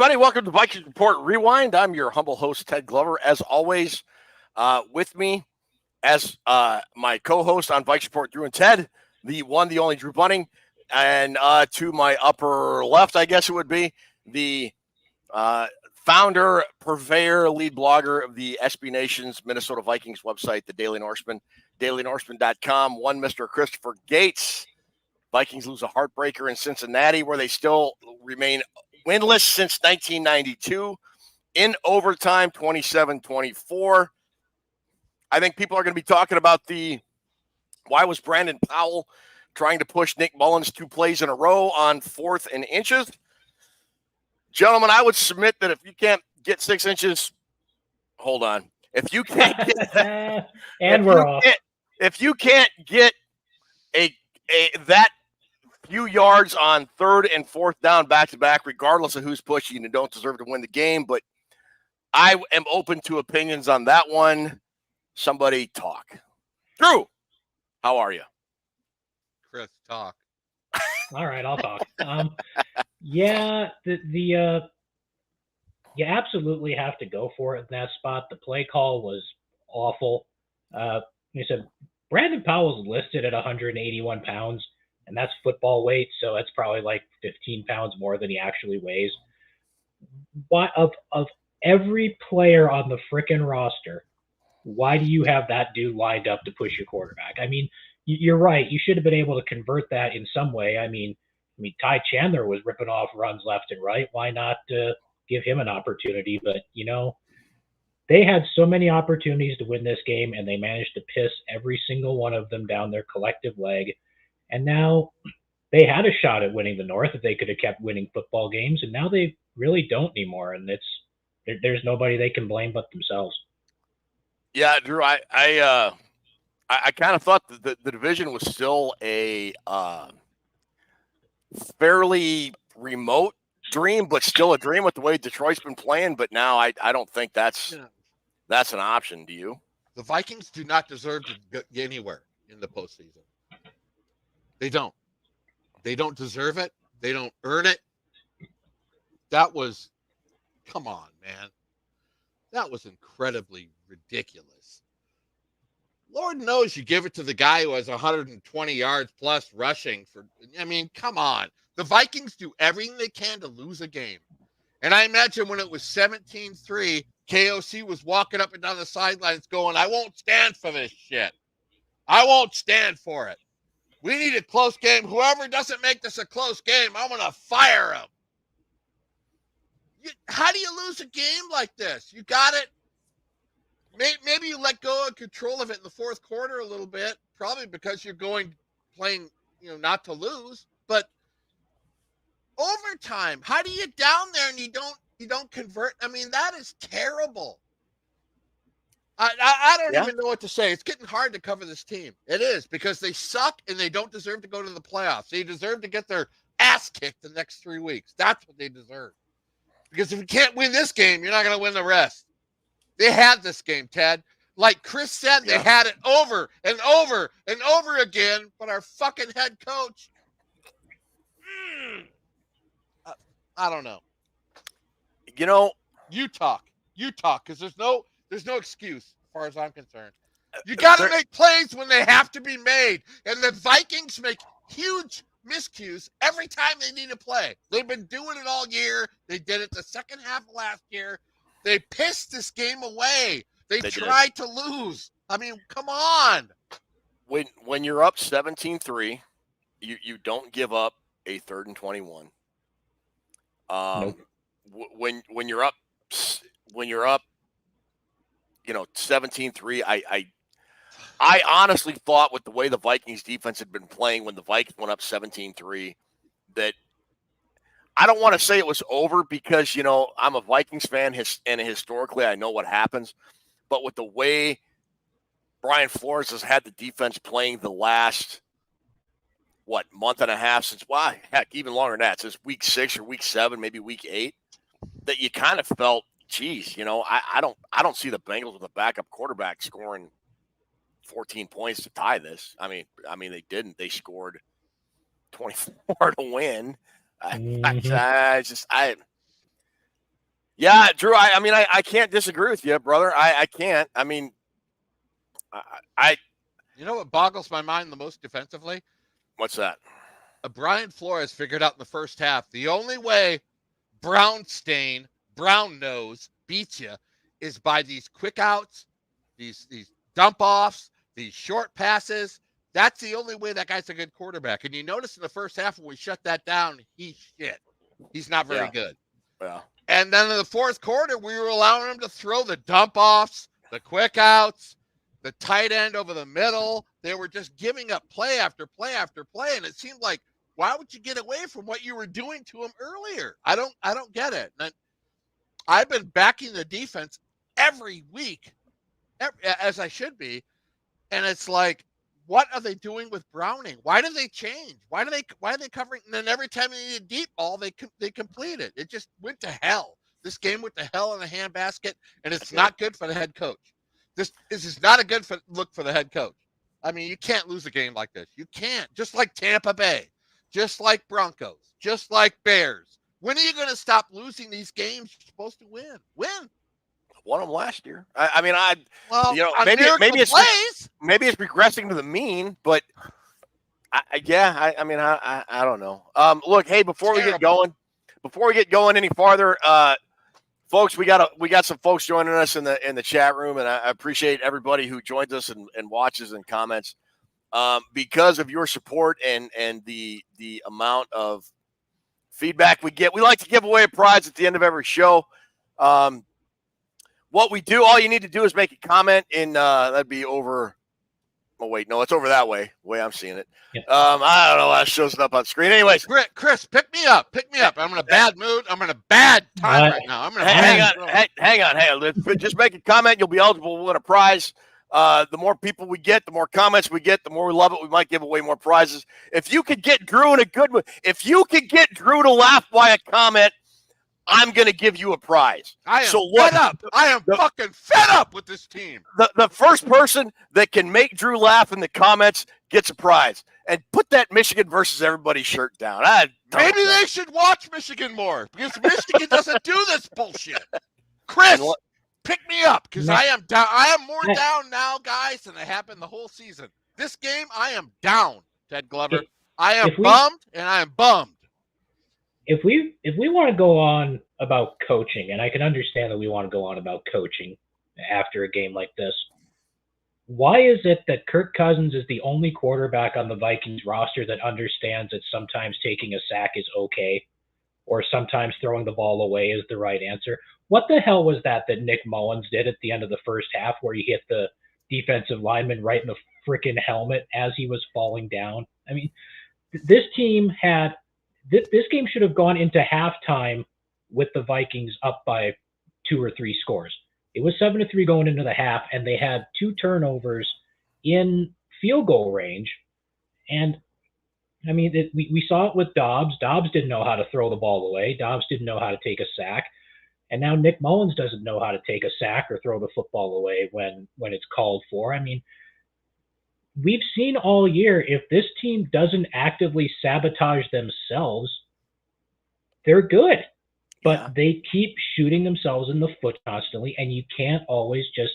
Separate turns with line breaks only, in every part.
everybody. Welcome to Vikings Report Rewind. I'm your humble host, Ted Glover. As always, with me as my co-host on Vikings Report, Drew and Ted, the one, the only Drew Bunning. And to my upper left, I guess it would be, the founder, purveyor, lead blogger of the SB Nation's Minnesota Vikings website, the Daily Norseman, dailynorseman.com, one Mr. Christopher Gates. Vikings lose a heartbreaker in Cincinnati, where they still remain winless since 1992 in overtime, 27-24. I think people are going to be talking about why was Brandon Powell trying to push Nick Mullins 2 plays in a row on 4th and inches. Gentlemen, I would submit that if you can't get 6 inches, hold on. If you can't get if you can't get a that few yards on 3rd and 4th down back-to-back, regardless of who's pushing, you don't deserve to win the game. But I am open to opinions on that one. Somebody talk. Drew, how are you?
Chris, talk.
All right, I'll talk. You absolutely have to go for it in that spot. The play call was awful. You said Brandon Powell's listed at 181 pounds. And that's football weight, so that's probably like 15 pounds more than he actually weighs. Why, of every player on the frickin' roster, why do you have that dude lined up to push your quarterback? I mean, you're right. You should have been able to convert that in some way. I mean, Ty Chandler was ripping off runs left and right. Why not give him an opportunity? But, they had so many opportunities to win this game, and they managed to piss every single one of them down their collective leg. And now they had a shot at winning the North if they could have kept winning football games, and now they really don't anymore. And there's nobody they can blame but themselves.
Yeah, Drew, I kind of thought the division was still a fairly remote dream, but still a dream with the way Detroit's been playing. But now I don't think that's an option. Do you?
The Vikings do not deserve to get anywhere in the postseason. They don't. They don't deserve it. They don't earn it. Come on, man. That was incredibly ridiculous. Lord knows you give it to the guy who has 120 yards plus rushing come on. The Vikings do everything they can to lose a game. And I imagine when it was 17-3, KOC was walking up and down the sidelines going, I won't stand for this shit. I won't stand for it. We need a close game. Whoever doesn't make this a close game, I'm going to fire him. How do you lose a game like this? You got it. Maybe you let go of control of it in the 4th quarter a little bit, probably because you're playing, not to lose. But overtime, how do you down there and you don't convert? I mean, that is terrible. I don't even know what to say. It's getting hard to cover this team. It is, because they suck and they don't deserve to go to the playoffs. They deserve to get their ass kicked the next 3 weeks. That's what they deserve. Because if you can't win this game, you're not going to win the rest. They had this game, Ted. Like Chris said, they had it over and over and over again, but our fucking head coach, I don't know. You talk, because there's no excuse as far as I'm concerned. You got to make plays when they have to be made. And the Vikings make huge miscues every time they need to play. They've been doing it all year. They did it the second half of last year. They pissed this game away. They tried to lose. I mean, come on.
When you're up 17-3, you don't give up a 3rd and 21.
Nope.
When you're up 17-3, I honestly thought, with the way the Vikings defense had been playing when the Vikings went up 17-3, that I don't want to say it was over, because, I'm a Vikings fan, and historically I know what happens. But with the way Brian Flores has had the defense playing the last, month and a half, since, even longer than that, since week 6 or week 7, maybe week 8, that you kind of felt, geez, I don't see the Bengals with a backup quarterback scoring 14 points to tie this. I mean, they didn't. They scored 24 to win. Yeah, Drew. I mean, I can't disagree with you, brother. I can't. I mean, I
You know what boggles my mind the most defensively?
what's that?
Brian Flores figured out in the first half the only way brown nose beats you is by these quick outs, these dump offs, these short passes. That's the only way that guy's a good quarterback. And you notice in the first half when we shut that down, he's shit. He's not very good.
Yeah.
And then in the fourth quarter, we were allowing him to throw the dump offs, the quick outs, the tight end over the middle. They were just giving up play after play after play. And it seemed like, why would you get away from what you were doing to him earlier? I don't get it. And I've been backing the defense every week, as I should be. And it's like, what are they doing with Browning? Why do they change? Why are they covering? And then every time they need a deep ball, they complete it. It just went to hell. This game went to hell in a handbasket, and it's not good for the head coach. This is not a good look for the head coach. I mean, you can't lose a game like this. You can't. Just like Tampa Bay, just like Broncos, just like Bears. When are you going to stop losing these games you're supposed to win? Win.
Won them last year. Maybe it's regressing to the mean, but I don't know. Look, hey, before we get going any farther, folks, we got some folks joining us in the chat room, and I appreciate everybody who joins us and watches and comments. Because of your support and the amount of feedback we get, we like to give away a prize at the end of every show. What we do, all you need to do is make a comment in that'd be over. Oh wait, no, it's over that way. The way I'm seeing it. Yeah. I don't know why it shows up on screen. Anyways,
Chris, pick me up. I'm in a bad mood. I'm in a bad time right now.
Hang on. Just make a comment. You'll be eligible to win a prize. The more people we get, the more comments we get, the more we love it. We might give away more prizes. If you could get Drew in a good mood, if you could get Drew to laugh by a comment, I'm going to give you a prize.
I am fed up. I am fucking fed up with this team.
The first person that can make Drew laugh in the comments gets a prize. And put that Michigan versus everybody shirt down.
Maybe they should watch Michigan more because Michigan doesn't do this bullshit. Chris, pick me up because I am down. I am more down now, guys, than I have been the whole season. This game, I am down, Ted Glover. I am bummed, and I am bummed.
If we want to go on about coaching, and I can understand that we want to go on about coaching after a game like this, why is it that Kirk Cousins is the only quarterback on the Vikings roster that understands that sometimes taking a sack is okay, or sometimes throwing the ball away is the right answer? What the hell was that Nick Mullins did at the end of the first half where he hit the defensive lineman right in the freaking helmet as he was falling down? I mean, this team had... This game should have gone into halftime with the Vikings up by 2 or 3 scores. It was 7-3 going into the half, and they had 2 turnovers in field goal range. And, I mean, we saw it with Dobbs. Dobbs didn't know how to throw the ball away. Dobbs didn't know how to take a sack. And now Nick Mullins doesn't know how to take a sack or throw the football away when it's called for. I mean, we've seen all year, if this team doesn't actively sabotage themselves, they're good. But they keep shooting themselves in the foot constantly, and you can't always just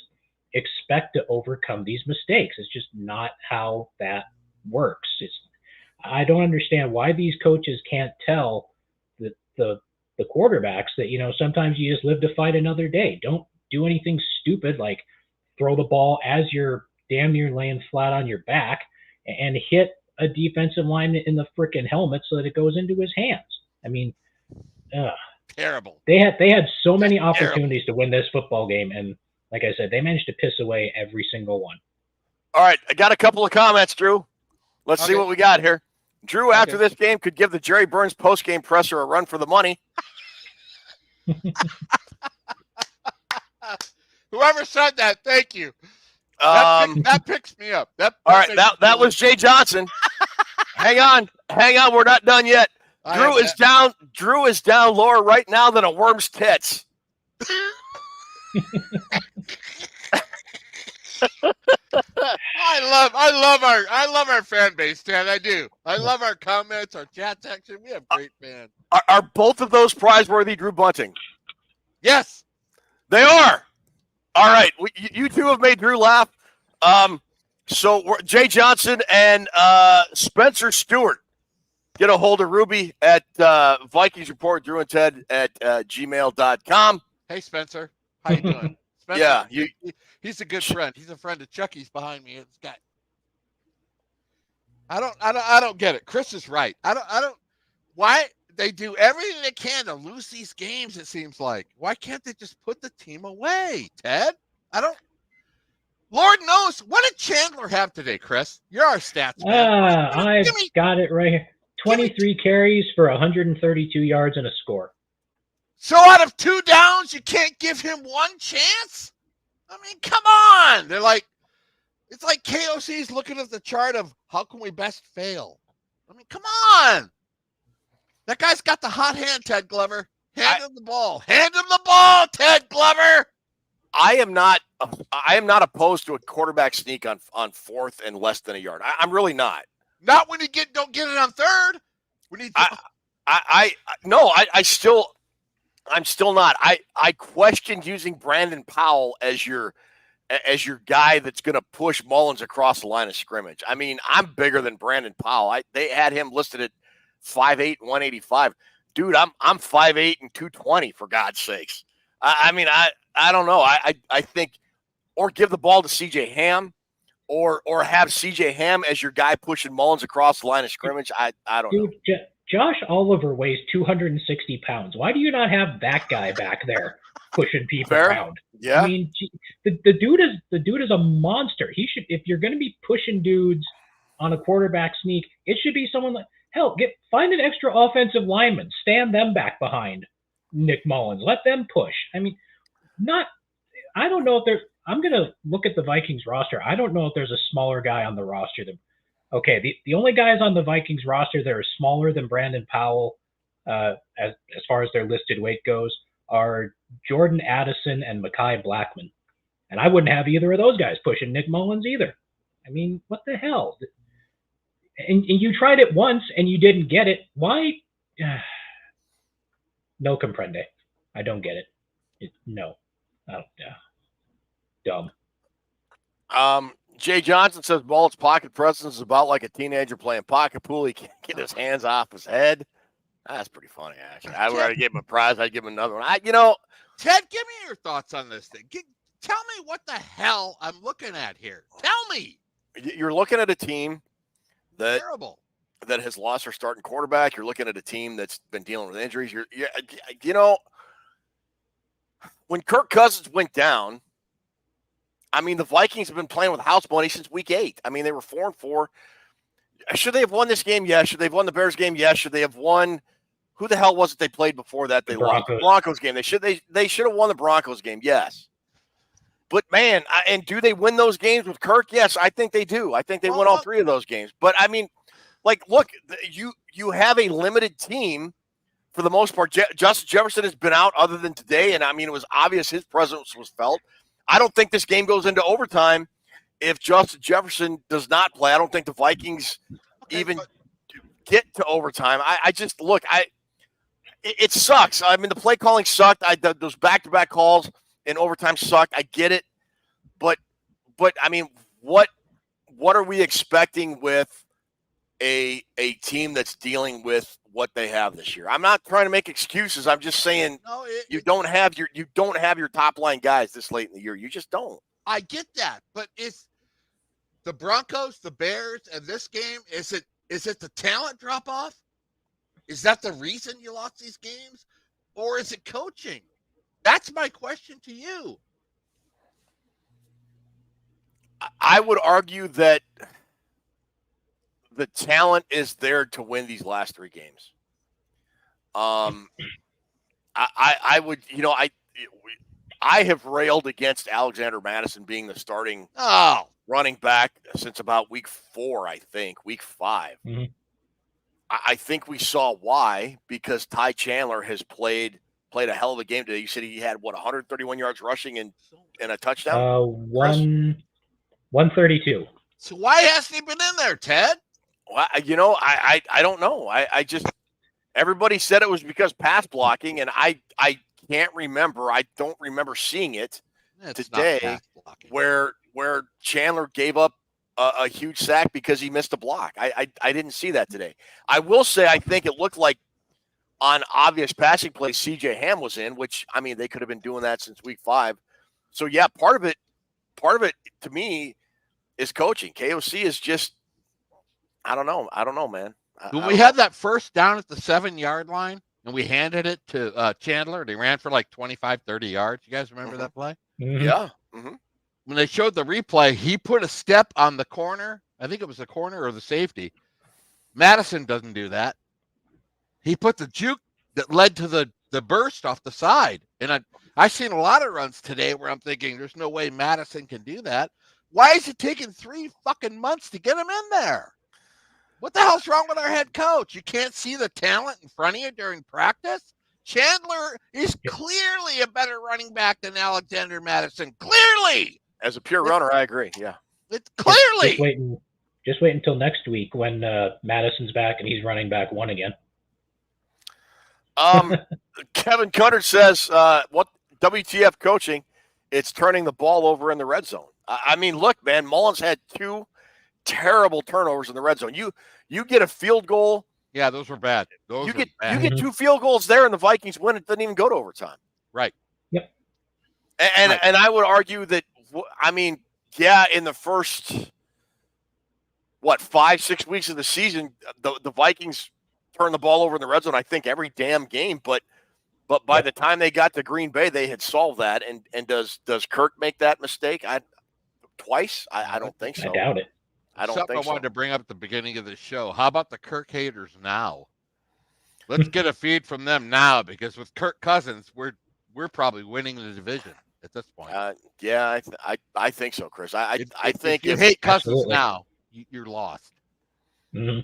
expect to overcome these mistakes. It's just not how that works. I don't understand why these coaches can't tell the quarterbacks that, sometimes you just live to fight another day. Don't do anything stupid like throw the ball as you're damn near laying flat on your back and hit a defensive lineman in the frickin' helmet so that it goes into his hands. I mean,
terrible.
They had so many opportunities to win this football game, and like I said, they managed to piss away every single one.
All right, I got a couple of comments, Drew. Let's see what we got here. Drew, after this game, could give the Jerry Burns post-game presser a run for the money.
Whoever said that, thank you. That picks me up.
All right, that was Jay Johnson. Hang on, we're not done yet. Drew is down lower right now than a worm's tits.
I love our fan base, Ted. I do. I love our comments, our chat section. We have great fans.
Are both of those prize-worthy, Drew Bunting?
Yes.
They are. All right. You two have made Drew laugh. So Jay Johnson and Spencer Stewart. Get a hold of Ruby at Vikings Report, Drew and Ted at gmail.com.
Hey, Spencer. How you doing? Spencer,
Yeah.
He's a good friend. He's a friend of Chucky's behind me. It's got. I don't get it. Chris is right. I don't. Why they do everything they can to lose these games? It seems like. Why can't they just put the team away, Ted? I don't. Lord knows. What did Chandler have today, Chris? You're our stats man.
I've got it right here. 23 carries for 132 yards and a score.
So out of 2 downs, you can't give him one chance? I mean, come on. They're like, it's like KOC's looking at the chart of how can we best fail? I mean, come on. That guy's got the hot hand, Ted Glover. Hand him the ball. Hand him the ball, Ted Glover.
I am not opposed to a quarterback sneak on 4th and less than a yard. I'm really not.
Not when you don't get it on 3rd. We need to.
I'm still not. I questioned using Brandon Powell as your guy that's going to push Mullins across the line of scrimmage. I mean, I'm bigger than Brandon Powell. They had him listed at 5'8", 185. Dude, I'm 5'8" and 220 for God's sakes. I mean, I don't know. I think, or give the ball to CJ Ham, or have CJ Ham as your guy pushing Mullins across the line of scrimmage. I don't know.
Josh Oliver weighs 260 pounds. Why do you not have that guy back there pushing people around?
Yeah.
I mean, the dude is a monster. He should, if you're going to be pushing dudes on a quarterback sneak, it should be someone like, hell, find an extra offensive lineman, stand them back behind Nick Mullins, let them push. I mean, I don't know if there's. I'm going to look at the Vikings roster. I don't know if there's a smaller guy on the roster than. Okay, the only guys on the Vikings roster that are smaller than Brandon Powell, as far as their listed weight goes, are Jordan Addison and Mekhi Blackman. And I wouldn't have either of those guys pushing Nick Mullins either. I mean, what the hell? And you tried it once and you didn't get it. Why? No comprende. I don't get it. No. Dumb.
Jay Johnson says Mullet's pocket presence is about like a teenager playing pocket pool. He can't get his hands off his head. That's pretty funny, actually. I would give him a prize. I'd give him another one.
Ted, give me your thoughts on this thing. Tell me what the hell I'm looking at here. Tell me.
You're looking at a team that
terrible.
That has lost their starting quarterback. You're looking at a team that's been dealing with injuries. When Kirk Cousins went down, I mean, the Vikings have been playing with house money since week 8. I mean, they were 4-4. Should they have won this game? Yes. Should they have won the Bears game? Yes. Should they have won? Who the hell was it they played before that? They lost the Broncos game. They should have won the Broncos game. Yes. But man, and do they win those games with Kirk? Yes, I think they do. I think they win all 3 of those games. But I mean, look, you have a limited team for the most part. Justin Jefferson has been out other than today, and I mean, it was obvious his presence was felt. I don't think this game goes into overtime if Justin Jefferson does not play. I don't think the Vikings even get to overtime. It sucks. I mean, the play calling sucked. Those back-to-back calls in overtime sucked. I get it. But I mean, what are we expecting with a team that's dealing with what they have this year? I'm not trying to make excuses. I'm just saying you don't have your top line guys this late in the year. You just don't.
I get that, but it's the Broncos, the Bears, and this game. Is it the talent drop off? Is that the reason you lost these games, or is it coaching? That's my question to you.
I would argue that the talent is there to win these last 3 games. I would, I have railed against Alexander Madison being the starting running back since about week 4, I think, week 5.
Mm-hmm.
I think we saw why, because Ty Chandler has played a hell of a game today. You said he had 131 yards rushing and a touchdown.
132.
So why hasn't he been in there, Ted?
Well, I don't know. I just everybody said it was because pass blocking, and I can't remember. I don't remember seeing it
It's not
today
pass blocking.
where Chandler gave up a huge sack because he missed a block. I didn't see that today. I will say I think it looked like on obvious passing plays C.J. Ham was in, which I mean they could have been doing that since week 5. So yeah, part of it to me is coaching. KOC is just I don't know, man.
When we had that first down at the 7-yard line and we handed it to Chandler, they ran for like 25, 30 yards. You guys remember that play?
Mhm.
Yeah.
When they showed the replay, he put a step on the corner. I think it was the corner or the safety. Madison doesn't do that. He put the juke that led to the burst off the side. And I've seen a lot of runs today where I'm thinking there's no way Madison can do that. Why is it taking 3 fucking months to get him in there? What the hell's wrong with our head coach? You can't see the talent in front of you during practice? Chandler is clearly a better running back than Alexander Madison. Clearly.
As a pure runner, I agree. Yeah.
It's clearly.
Just wait until next week when Madison's back and he's running back 1 again.
Kevin Cutter says, what WTF coaching? It's turning the ball over in the red zone. I mean, look, man, Mullins had 2 terrible turnovers in the red zone. You get a field goal.
Yeah, those were bad.
You get 2 field goals there and the Vikings win. It doesn't even go to overtime.
Right.
Yep.
And I would argue that, I mean, yeah, in the first, 5-6 weeks of the season, the Vikings turned the ball over in the red zone, I think, every damn game. But by the time they got to Green Bay, they had solved that. And does Kirk make that mistake? Twice? I don't think so.
I doubt it.
I
wanted to bring up at the beginning of the show. How about the Kirk haters now? Let's get a feed from them now, because with Kirk Cousins, we're probably winning the division at this point.
Yeah, I think so, Chris. I think
if you hate Cousins
absolutely.
now, you're lost.
Mm-hmm.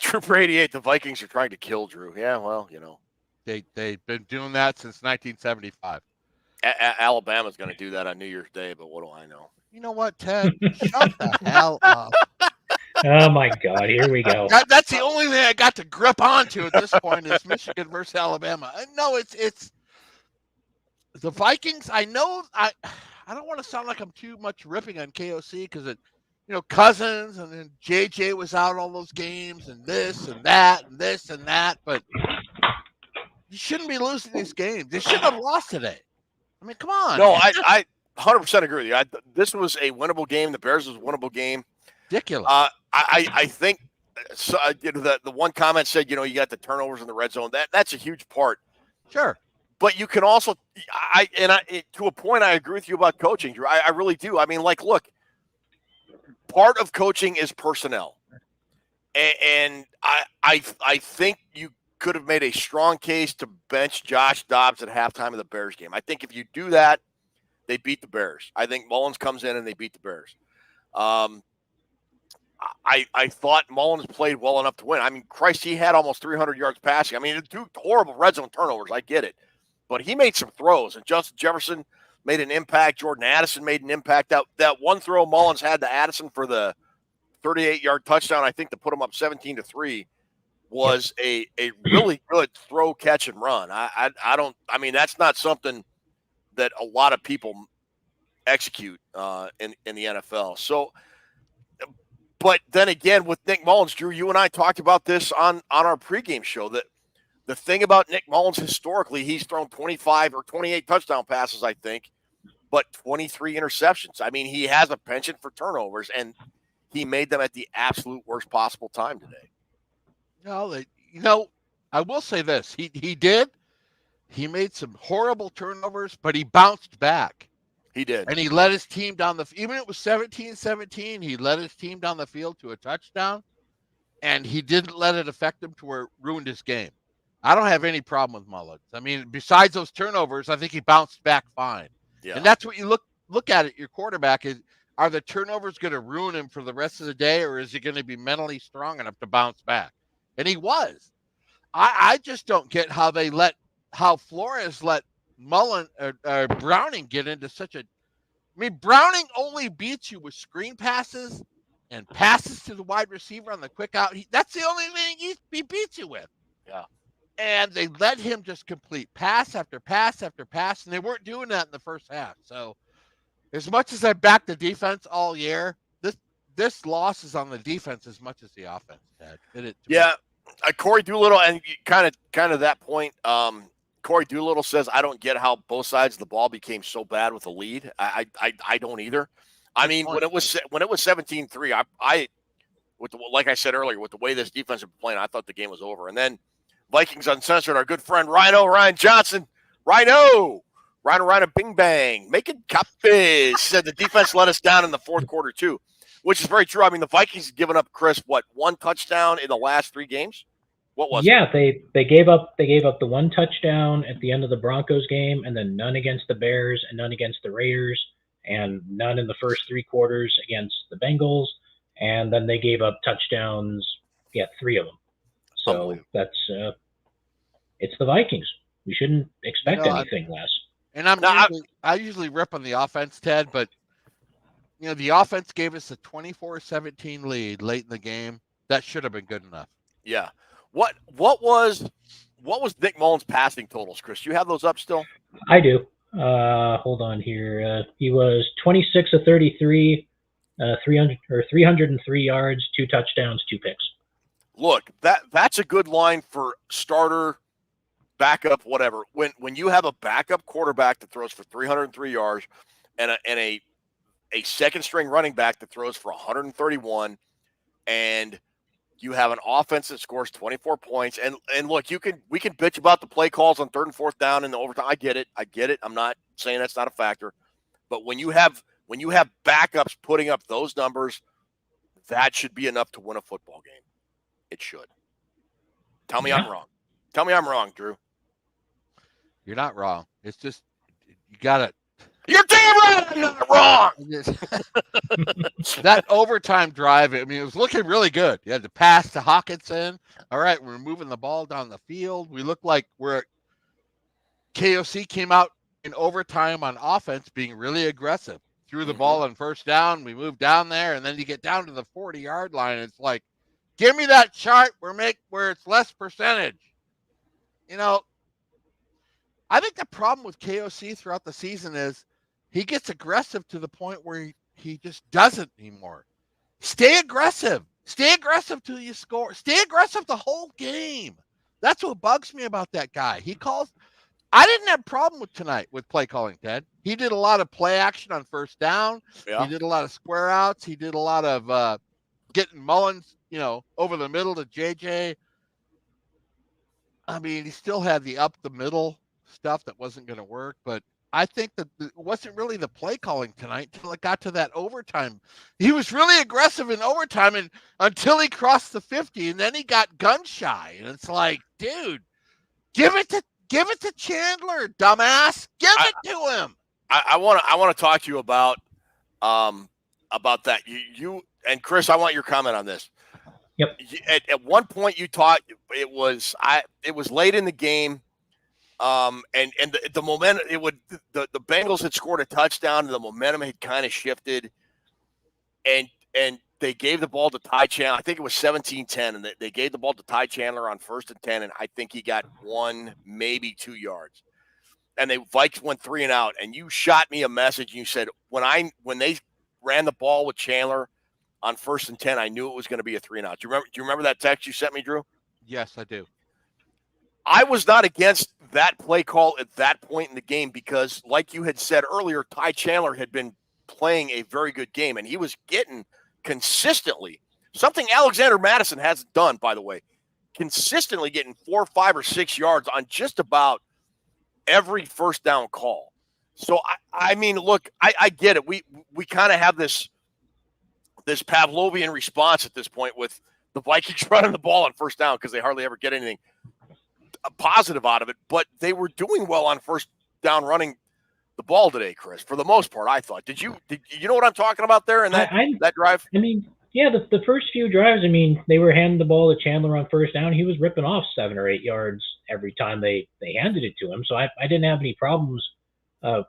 Trooper 88, the Vikings are trying to kill Drew. Yeah, well,
They've been doing that since 1975.
Alabama's going to do that on New Year's Day, but what do I know?
You know what, Ted? Shut the hell up.
Oh my God, here we go.
That's the only thing I got to grip onto at this point is Michigan versus Alabama. No, it's the Vikings. I know I don't want to sound like I'm too much ripping on KOC because Cousins and then JJ was out all those games and this and that and this and that, but you shouldn't be losing these games. They shouldn't have lost today. I mean, come on.
No, I 100% agree with you. This was a winnable game. The Bears was a winnable game.
Ridiculous.
I think so, the one comment said, you got the turnovers in the red zone. That's a huge part.
Sure.
But you can also, to a point, I agree with you about coaching, Drew. I really do. I mean, look, part of coaching is personnel, and I think you could have made a strong case to bench Josh Dobbs at halftime of the Bears game. I think if you do that, they beat the Bears. I think Mullins comes in and they beat the Bears. I thought Mullins played well enough to win. I mean, Christ, he had almost 300 yards passing. I mean, 2 horrible red zone turnovers. I get it. But he made some throws, and Justin Jefferson made an impact. Jordan Addison made an impact. That one throw Mullins had to Addison for the 38-yard touchdown, I think, to put him up 17-3, was a really good throw, catch, and run. I mean, that's not something that a lot of people execute in the NFL. So, but then again, with Nick Mullins, Drew, you and I talked about this on our pregame show, that the thing about Nick Mullins historically, he's thrown 25 or 28 touchdown passes, I think, but 23 interceptions. I mean, he has a penchant for turnovers, and he made them at the absolute worst possible time today.
No, I will say this. He did. He made some horrible turnovers, but he bounced back.
He did.
And he led his team down even it was 17-17, he led his team down the field to a touchdown, and he didn't let it affect him to where it ruined his game. I don't have any problem with Mullins. I mean, besides those turnovers, I think he bounced back fine. Yeah. And that's what you look at it, your quarterback is, are the turnovers going to ruin him for the rest of the day, or is he going to be mentally strong enough to bounce back? And he was. I just don't get how Flores let Browning get into such a. I mean, Browning only beats you with screen passes and passes to the wide receiver on the quick out. That's the only thing he beats you with.
Yeah.
And they let him just complete pass after pass after pass, and they weren't doing that in the first half. So as much as I backed the defense all year, this loss is on the defense as much as the offense had.
Yeah, Corey Doolittle, and kind of that point. Corey Doolittle says, "I don't get how both sides of the ball became so bad with the lead. I don't either. I mean, when it was 17-3, like I said earlier, with the way this defense was playing, I thought the game was over. And then Vikings Uncensored, our good friend Ryan Johnson, Rhino, Bing Bang, making copies, said the defense let us down in the fourth quarter too, which is very true. I mean, the Vikings have given up, Chris, one touchdown in the last 3 games? What was
Yeah,
it?
they gave up the one touchdown at the end of the Broncos game, and then none against the Bears, and none against the Raiders, and none in the first 3 quarters against the Bengals, and then they gave up touchdowns. Yeah, 3 of them. So that's it's the Vikings. We shouldn't expect anything less.
And I usually rip on the offense, Ted, but the offense gave us a 24-17 lead late in the game. That should have been good enough.
Yeah. What was Nick Mullins' passing totals, Chris? Do you have those up still?
I do. Hold on here. He was 26 of 33, 303 yards, 2 touchdowns, 2 picks.
Look, that's a good line for starter, backup, whatever. When you have a backup quarterback that throws for 303 yards and a second string running back that throws for 131, and you have an offense that scores 24 points. And look, we can bitch about the play calls on 3rd and 4th down in the overtime. I get it. I'm not saying that's not a factor. But when you have backups putting up those numbers, that should be enough to win a football game. It should. Tell me I'm wrong. Tell me I'm wrong, Drew.
You're not wrong. It's just you got to.
You're damn right I'm not wrong.
That overtime drive, I mean, it was looking really good. You had to pass to Hawkinson. All right, we're moving the ball down the field. We look like KOC came out in overtime on offense being really aggressive. Threw the ball on 1st down. We moved down there, and then you get down to the 40-yard line. It's like, give me that chart where it's less percentage. I think the problem with KOC throughout the season is he gets aggressive to the point where he just doesn't anymore. Stay aggressive. Stay aggressive till you score. Stay aggressive the whole game. That's what bugs me about that guy. I didn't have a problem with tonight with play calling, Ted. He did a lot of play action on 1st down. Yeah. He did a lot of square outs. He did a lot of getting Mullins, over the middle to JJ. I mean, he still had the up the middle stuff that wasn't going to work, but I think that it wasn't really the play calling tonight until it got to that overtime. He was really aggressive in overtime and until he crossed the 50, and then he got gun shy. And it's like, dude, give it to Chandler, dumbass. Give it to him.
I want to talk to you about that. You and Chris, I want your comment on this.
Yep.
At one point you taught it was late in the game. And the momentum, the Bengals had scored a touchdown and the momentum had kind of shifted, and they gave the ball to Ty Chandler. I think it was 17-10, and they gave the ball to Ty Chandler on 1st and 10, and I think he got 1, maybe 2 yards. And the Vikes went 3 and out, and you shot me a message and you said, when they ran the ball with Chandler on 1st and 10, I knew it was going to be a 3 and out. Do you remember that text you sent me, Drew?
Yes, I do.
I was not against that play call at that point in the game because, like you had said earlier, Ty Chandler had been playing a very good game, and he was getting consistently something Alexander Madison hasn't done, by the way, consistently getting 4, 5, or 6 yards on just about every 1st down call. So, I mean, look, I get it. We kind of have this Pavlovian response at this point with the Vikings running the ball on 1st down because they hardly ever get anything positive out of it, but they were doing well on 1st down running the ball today, Chris, for the most part, I thought. Did you know what I'm talking about there in that drive?
I mean, yeah, the first few drives, I mean, they were handing the ball to Chandler on 1st down. He was ripping off 7 or 8 yards every time they handed it to him. So I didn't have any problems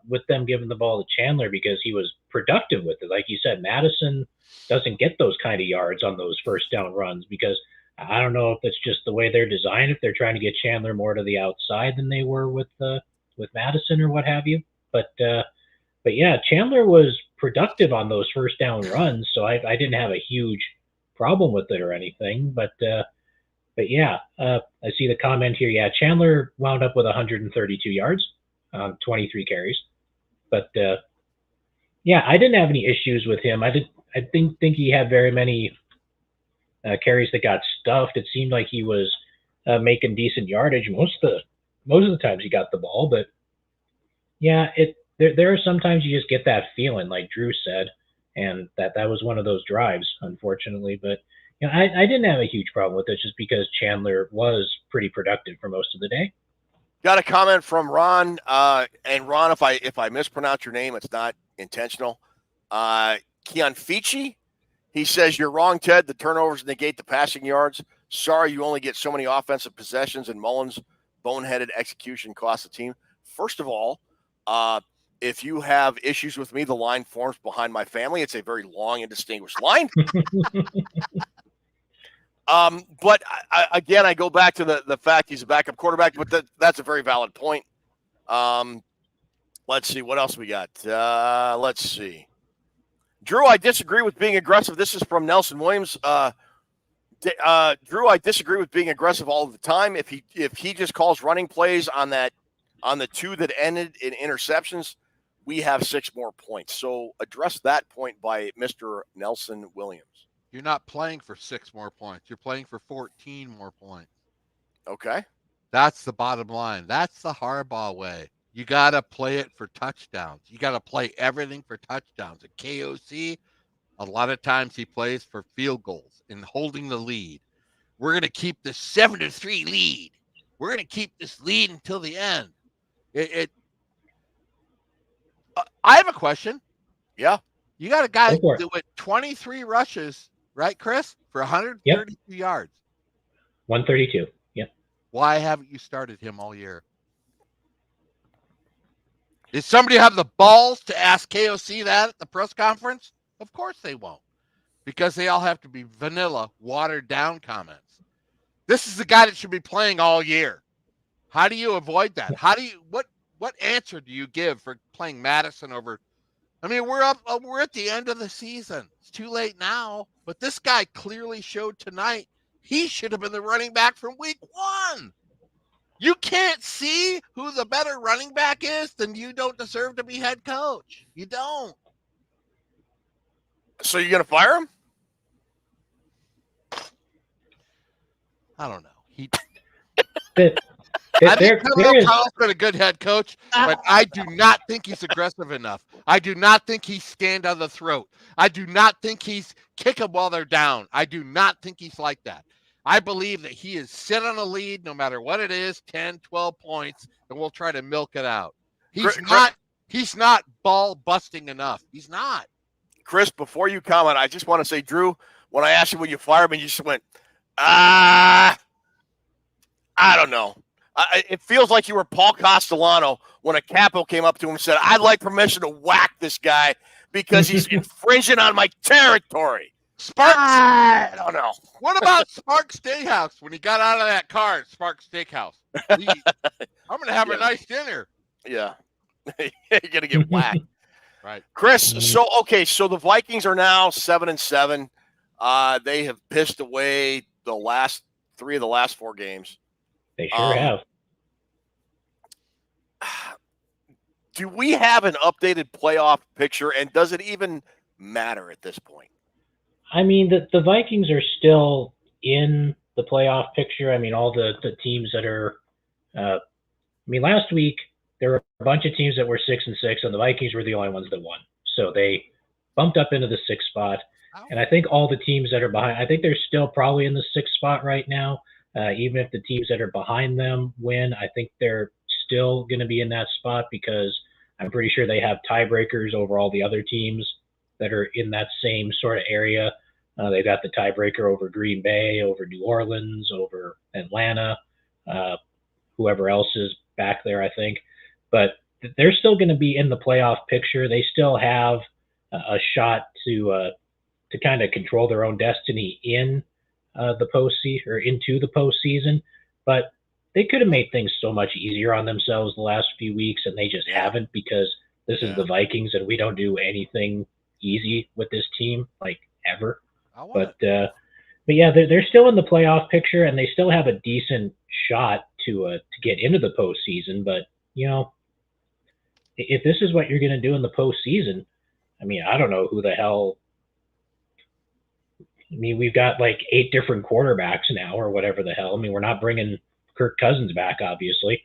with them giving the ball to Chandler because he was productive with it. Like you said, Madison doesn't get those kind of yards on those 1st down runs because I don't know if it's just the way they're designed, if they're trying to get Chandler more to the outside than they were with Madison or what have you. But yeah, Chandler was productive on those first down runs, so I didn't have a huge problem with it or anything. But yeah, I see the comment here. Yeah, Chandler wound up with 132 yards on 23 carries. But yeah, I didn't have any issues with him. I didn't think he had very many carries that got stuffed. It seemed like he was making decent yardage most of the times he got the ball. But yeah, there are sometimes you just get that feeling, like Drew said, and that was one of those drives, unfortunately. But you know, I didn't have a huge problem with it just because Chandler was pretty productive for most of the day.
Got a comment from Ron, and Ron, if I mispronounce your name, it's not intentional. Kianfici, he says you're wrong, Ted. The turnovers negate the passing yards. Sorry, you only get so many offensive possessions, and Mullins' boneheaded execution cost the team. First of all, if you have issues with me, the line forms behind my family. It's a very long and distinguished line. But again, I go back to the fact he's a backup quarterback, but that's a very valid point. Let's see what else we got. Let's see. Drew, I disagree with being aggressive. This is from Nelson Williams. Drew, I disagree with being aggressive all the time. If he just calls running plays on the two that ended in interceptions, we have 6 more points. So address that point by Mr. Nelson Williams.
You're not playing for 6 more points. You're playing for 14 more points.
Okay.
That's the bottom line. That's the Harbaugh way. You got to play it for touchdowns. You got to play everything for touchdowns. At KOC, a lot of times he plays for field goals and holding the lead. We're going to keep the 7-3 lead. We're going to keep this lead until the end. I have a question.
Yeah.
You got a guy that went 23 rushes, right, Chris, for 132 yards.
132. Yep.
Why haven't you started him all year? Did somebody have the balls to ask KOC that at the press conference? Of course they won't, because they all have to be vanilla, watered down comments. This is the guy that should be playing all year. How do you avoid that? What answer do you give for playing Madison over? I mean, we're at the end of the season. It's too late now, but this guy clearly showed tonight he should have been the running back from week 1. You can't see who the better running back is, then you don't deserve to be head coach. You don't.
So you're going to fire him?
I don't know.
I think
Kyle's been a good head coach, but I do not think he's aggressive enough. I do not think he's stand on the throat. I do not think he's kick them while they're down. I do not think he's like that. I believe that he is sit on a lead no matter what it is, 10, 12 points, and we'll try to milk it out. He's not ball busting enough. He's not.
Chris, before you comment, I just want to say, Drew, when I asked you when you fired me, you just went, I don't know. It feels like you were Paul Castellano when a capo came up to him and said, I'd like permission to whack this guy because he's infringing on my territory.
Sparks.
I don't know.
What about Sparks Steakhouse when he got out of that car at Sparks Steakhouse? I'm going to have a nice dinner.
Yeah. You're going to get whacked.
Right.
Chris, so the Vikings are now 7-7. They have pissed away the last 3 of the last 4 games.
They sure have.
Do we have an updated playoff picture, and does it even matter at this point?
I mean, the Vikings are still in the playoff picture. I mean, all the teams that are last week there were a bunch of teams that were 6-6, and the Vikings were the only ones that won. So they bumped up into the 6th spot. And I think all the teams that are behind, I think they're still probably in the 6th spot right now. Even if the teams that are behind them win, I think they're still going to be in that spot because I'm pretty sure they have tiebreakers over all the other teams that are in that same sort of area. They've got the tiebreaker over Green Bay, over New Orleans, over Atlanta, whoever else is back there, I think. But they're still going to be in the playoff picture. They still have a shot to kind of control their own destiny in the postseason or into the postseason, but they could have made things so much easier on themselves the last few weeks, and they just haven't because this is the Vikings, and we don't do anything easy with this team like ever. But yeah, they're still in the playoff picture, and they still have a decent shot to get into the postseason. But if this is what you're going to do in the postseason, I mean, I don't know who the hell. I mean, we've got like 8 different quarterbacks now, or whatever the hell. I mean, we're not bringing Kirk Cousins back, obviously.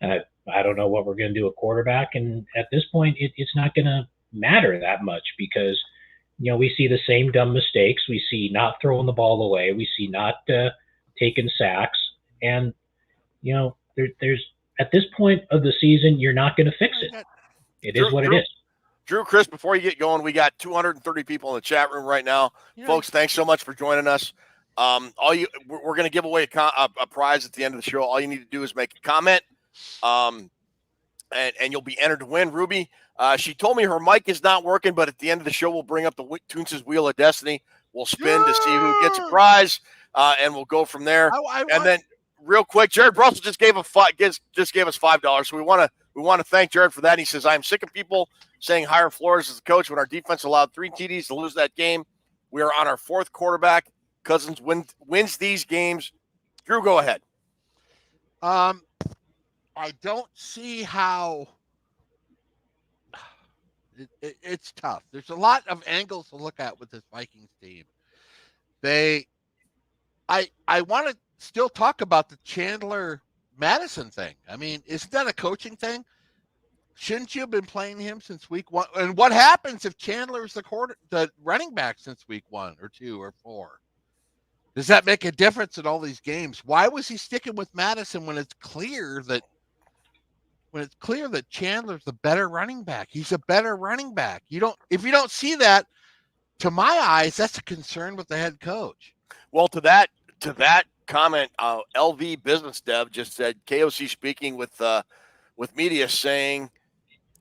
I don't know what we're going to do at quarterback, and at this point, it's not going to matter that much because we see the same dumb mistakes. We see not throwing the ball away. We see not taking sacks, and there's at this point of the season, you're not going to fix it. It is what it is.
Drew, Chris, before you get going, we got 230 people in the chat room right now. Folks, thanks so much for joining us. We're going to give away a prize at the end of the show. All you need to do is make a comment, and you'll be entered to win. Ruby, she told me her mic is not working, but at the end of the show, we'll bring up the Toons' Wheel of Destiny. We'll spin to see who gets a prize, and we'll go from there. And then, real quick, Jared Russell just gave us $5, so we want to thank Jared for that. He says, "I'm sick of people saying higher floors as a coach when our defense allowed 3 TDs to lose that game. We are on our 4th quarterback. Cousins wins these games." Drew, go ahead.
I don't see how it's tough. There's a lot of angles to look at with this Vikings team. I want to still talk about the Chandler Madison thing. I mean, isn't that a coaching thing? Shouldn't you have been playing him since week 1? And what happens if Chandler is the running back since week 1 or 2 or 4? Does that make a difference in all these games? Why was he sticking with Madison when it's clear that Chandler's the better running back? He's a better running back. If you don't see that, to my eyes, that's a concern with the head coach.
Well, to that comment, LV Business Dev just said KOC speaking with media saying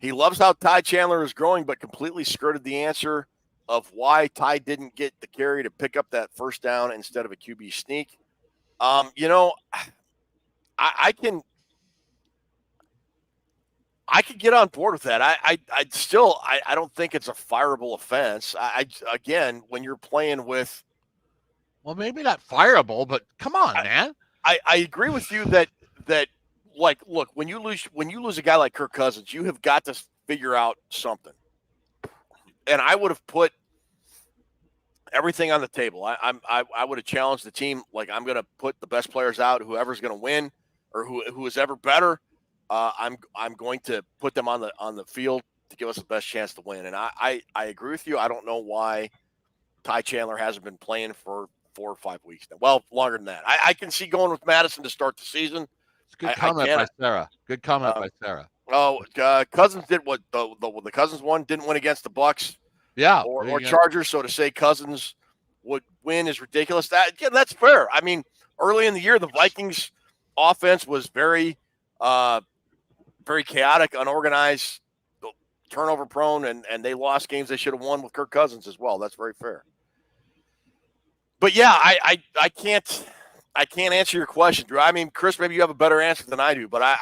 he loves how Ty Chandler is growing, but completely skirted the answer of why Ty didn't get the carry to pick up that first down instead of a QB sneak. I can get on board with that. I don't think it's a fireable offense. Again, when you're playing with,
well, maybe not fireable, but come on, man.
I agree with you that like, look, when you lose a guy like Kirk Cousins, you have got to figure out something. And I would have put everything on the table. I would have challenged the team. Like, I'm going to put the best players out. Whoever's going to win or who is ever better, I'm going to put them on the field to give us the best chance to win. And I agree with you. I don't know why Ty Chandler hasn't been playing for 4 or 5 weeks now. Well, longer than that. I can see going with Madison to start the season.
It's a good comment by Sarah. Good comment by Sarah.
Oh, Cousins did what the Cousins won, didn't win against the Bucks, or Chargers. So to say Cousins would win is ridiculous. That's fair. I mean, early in the year, the Vikings offense was very, very chaotic, unorganized, turnover prone, and they lost games they should have won with Kirk Cousins as well. That's very fair. But yeah, I can't answer your question, Drew. I mean, Chris, maybe you have a better answer than I do, but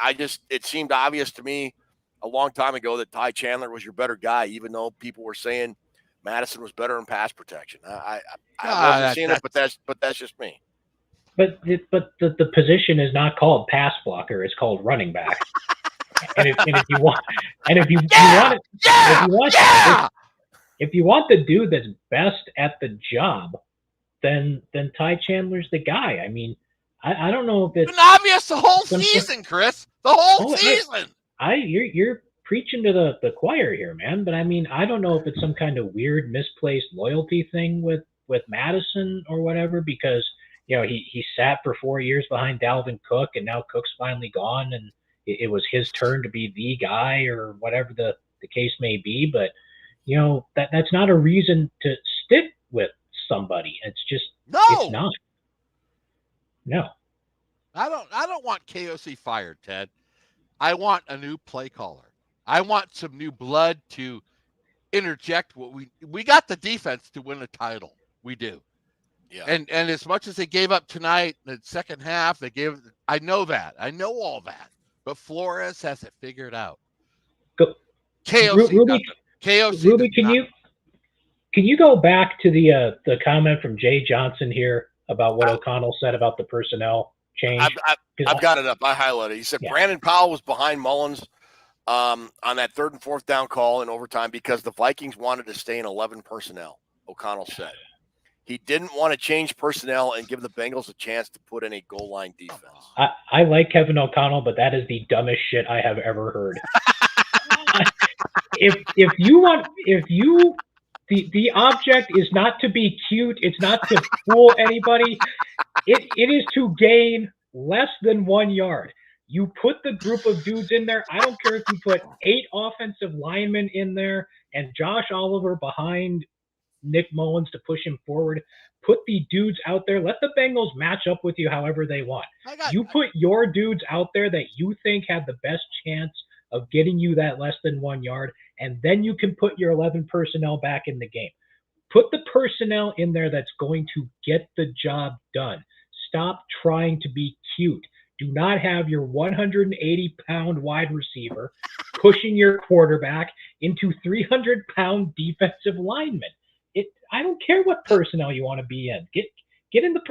it seemed obvious to me a long time ago that Ty Chandler was your better guy, even though people were saying Madison was better in pass protection. I wasn't seeing it, but that's just me.
But the position is not called pass blocker; it's called running back. and if you want the dude that's best at the job, then Ty Chandler's the guy. I mean, I don't know if it's
been obvious the whole season, Chris. The whole season.
You're preaching to the choir here, man. But I mean, I don't know if it's some kind of weird misplaced loyalty thing with Madison or whatever, because he sat for 4 years behind Dalvin Cook, and now Cook's finally gone, and it was his turn to be the guy or whatever the case may be. But that's not a reason to stick with somebody. It's just it's not. No.
I don't want KOC fired, Ted. I want a new play caller. I want some new blood to interject what we got the defense to win a title. We do.
Yeah.
And as much as they gave up tonight in the second half, I know that. I know all that. But Flores has it figured out.
Go,
KOC
Ruby,
doesn't. KOC
Ruby,
does not.
can you go back to the comment from Jay Johnson here about what O'Connell said about the personnel change?
I've got it up. I highlighted it. He said Brandon Powell was behind Mullins on that 3rd and 4th down call in overtime because the Vikings wanted to stay in 11 personnel, O'Connell said. He didn't want to change personnel and give the Bengals a chance to put in a goal line defense.
I like Kevin O'Connell, but that is the dumbest shit I have ever heard. if the object is not to be cute, it's not to fool anybody. It is to gain less than 1 yard. You put the group of dudes in there. I don't care if you put 8 offensive linemen in there and Josh Oliver behind Nick Mullins to push him forward. Put the dudes out there. Let the Bengals match up with you however they want. You put your dudes out there that you think have the best chance of getting you that less than 1 yard, and then you can put your 11 personnel back in the game. Put the personnel in there that's going to get the job done. Stop trying to be cute. Do not have your 180-pound wide receiver pushing your quarterback into 300-pound defensive linemen. I don't care what personnel you want to be in. Get in the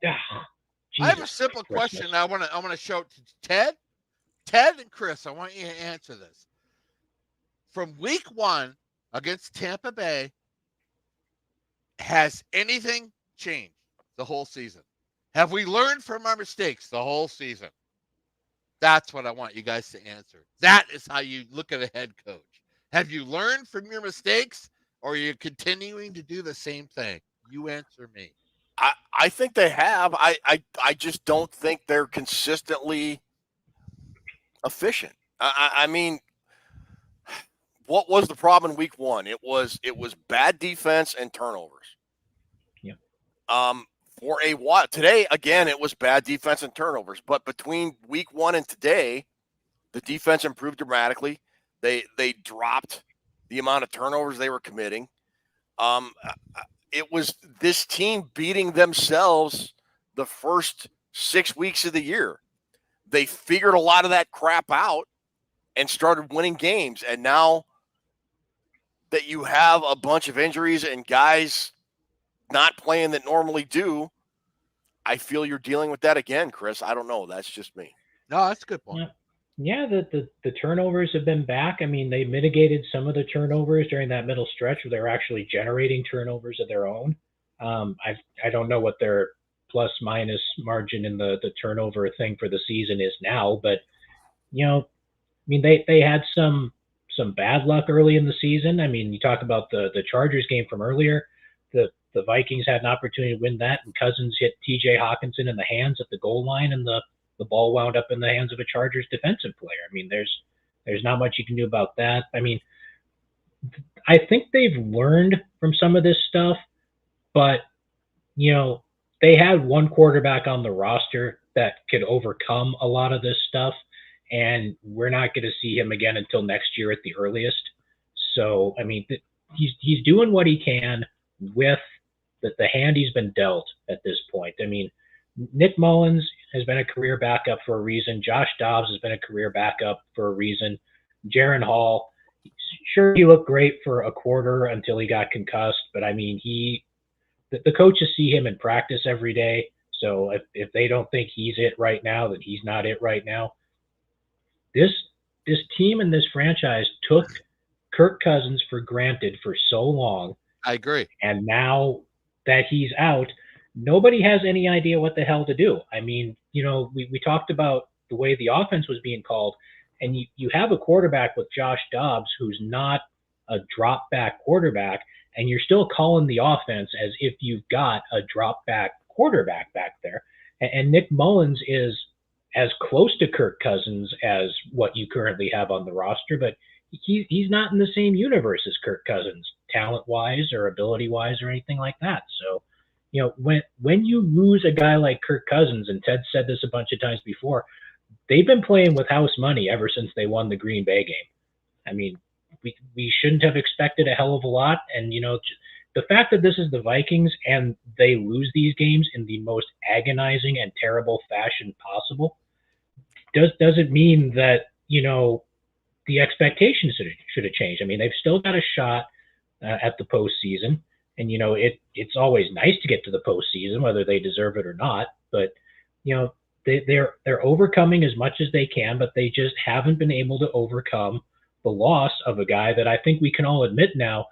I have a simple question. I want to show it to Ted and Chris. I want you to answer this. From week 1 against Tampa Bay, has anything changed the whole season? Have we learned from our mistakes the whole season? That's what I want you guys to answer. That is how you look at a head coach. Have you learned from your mistakes, or are you continuing to do the same thing? You answer me.
I think they have. I just don't think they're consistently efficient. I mean, what was the problem in week 1? It was bad defense and turnovers.
Yeah.
For a while today, again, it was bad defense and turnovers. But between week 1 and today, the defense improved dramatically. They dropped the amount of turnovers they were committing. It was this team beating themselves the first 6 weeks of the year. They figured a lot of that crap out and started winning games. And now that you have a bunch of injuries and guys not playing that normally do, I feel you're dealing with that again, Chris. I don't know. That's just me.
No, that's a good point.
Yeah, the turnovers have been back. I mean, they mitigated some of the turnovers during that middle stretch where they were actually generating turnovers of their own. I don't know what their plus minus margin in the turnover thing for the season is now, but I mean they had some bad luck early in the season. I mean, you talk about the Chargers game from earlier. The Vikings had an opportunity to win that, and Cousins hit T.J. Hawkinson in the hands at the goal line, and the ball wound up in the hands of a Chargers defensive player. I mean, there's not much you can do about that. I mean, I think they've learned from some of this stuff, but they had one quarterback on the roster that could overcome a lot of this stuff, and we're not going to see him again until next year at the earliest. So, I mean, he's doing what he can with the hand he's been dealt at this point. I mean, Nick Mullins has been a career backup for a reason. Josh Dobbs has been a career backup for a reason. Jaron Hall, sure, he looked great for a quarter until he got concussed, but I mean, the coaches see him in practice every day. So if they don't think he's it right now, then he's not it right now. This team and this franchise took Kirk Cousins for granted for so long.
I agree.
And now that he's out, nobody has any idea what the hell to do. I mean, we talked about the way the offense was being called, and you have a quarterback with Josh Dobbs who's not a drop back quarterback, and you're still calling the offense as if you've got a drop back quarterback back there. And Nick Mullins is as close to Kirk Cousins as what you currently have on the roster, but he's not in the same universe as Kirk Cousins, talent-wise or ability-wise or anything like that. So, when you lose a guy like Kirk Cousins, and Ted said this a bunch of times before, they've been playing with house money ever since they won the Green Bay game. I mean, we shouldn't have expected a hell of a lot, and the fact that this is the Vikings and they lose these games in the most agonizing and terrible fashion possible doesn't mean that, the expectations should have changed. I mean, they've still got a shot at the postseason, and it's always nice to get to the postseason, whether they deserve it or not. But they're overcoming as much as they can, but they just haven't been able to overcome the loss of a guy that I think we can all admit now